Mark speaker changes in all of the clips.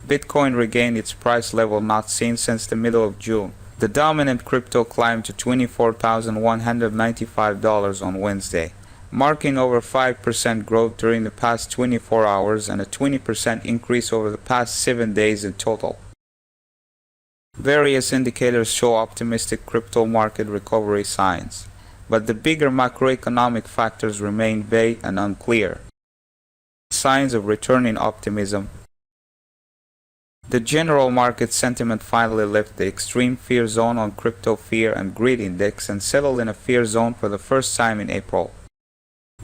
Speaker 1: Bitcoin regained its price level not seen since the middle of June. The dominant crypto climbed to $24,195 on Wednesday, marking over 5% growth during the past 24 hours and a 20% increase over the past 7 days in total. Various indicators show optimistic crypto market recovery signs, but the bigger macroeconomic factors remain vague and unclear. Signs of returning optimism. The general market sentiment finally left the extreme fear zone on crypto fear and greed index and settled in a fear zone for the first time in April.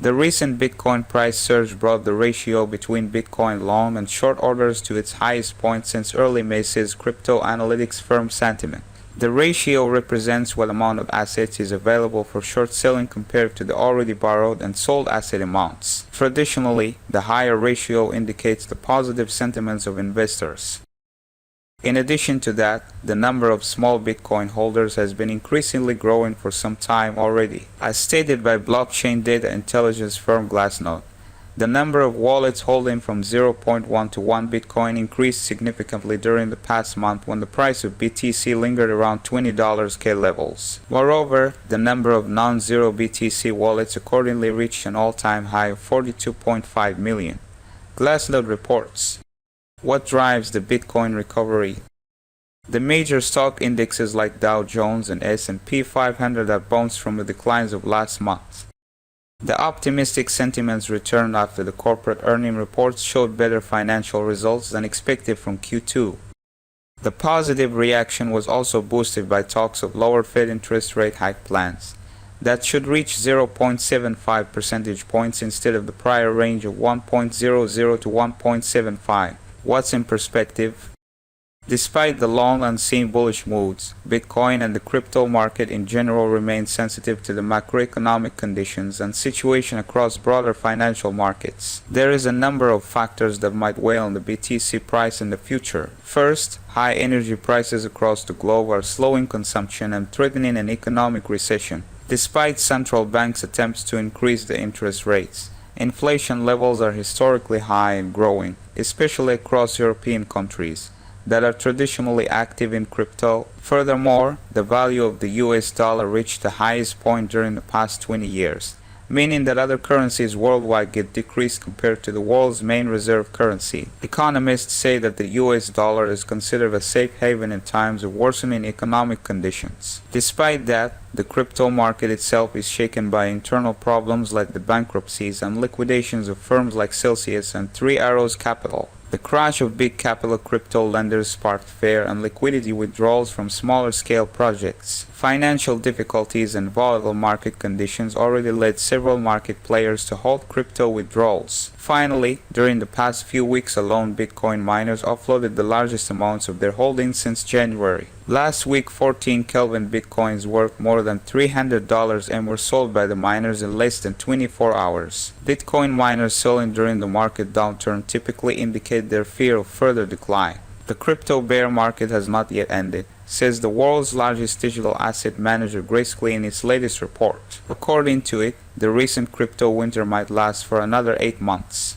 Speaker 1: The recent Bitcoin price surge brought the ratio between Bitcoin long and short orders to its highest point since early May, says crypto analytics firm Sentiment. The ratio represents what amount of assets is available for short selling compared to the already borrowed and sold asset amounts. Traditionally, the higher ratio indicates the positive sentiments of investors. In addition to that, the number of small Bitcoin holders has been increasingly growing for some time already. As stated by blockchain data intelligence firm Glassnode, the number of wallets holding from 0.1 to 1 Bitcoin increased significantly during the past month when the price of BTC lingered around $20K levels. Moreover, the number of non-zero BTC wallets accordingly reached an all-time high of 42.5 million. Glassnode reports. What drives the Bitcoin recovery? The major stock indexes like Dow Jones and S&P 500 have bounced from the declines of last month. The optimistic sentiments returned after the corporate earning reports showed better financial results than expected from Q2. The positive reaction was also boosted by talks of lower Fed interest rate hike plans that should reach 0.75 percentage points instead of the prior range of 1.00 to 1.75. What's in perspective? Despite the long unseen bullish moods, Bitcoin and the crypto market in general remain sensitive to the macroeconomic conditions and situation across broader financial markets. There is a number of factors that might weigh on the BTC price in the future. First, high energy prices across the globe are slowing consumption and threatening an economic recession. Despite central banks' attempts to increase the interest rates, inflation levels are historically high and growing, especially across European countries that are traditionally active in crypto. Furthermore, the value of the US dollar reached the highest point during the past 20 years, meaning that other currencies worldwide get decreased compared to the world's main reserve currency. Economists say that the US dollar is considered a safe haven in times of worsening economic conditions. Despite that, the crypto market itself is shaken by internal problems like the bankruptcies and liquidations of firms like Celsius and Three Arrows Capital. The crash of big capital crypto lenders sparked fear and liquidity withdrawals from smaller-scale projects. Financial difficulties and volatile market conditions already led several market players to halt crypto withdrawals. Finally, during the past few weeks alone, Bitcoin miners offloaded the largest amounts of their holdings since January. Last week, 14 Kelvin Bitcoins worth more than $300 and were sold by the miners in less than 24 hours. Bitcoin miners selling during the market downturn typically indicate their fear of further decline. The crypto bear market has not yet ended, says the world's largest digital asset manager Grayscale in its latest report. According to it, the recent crypto winter might last for another 8 months.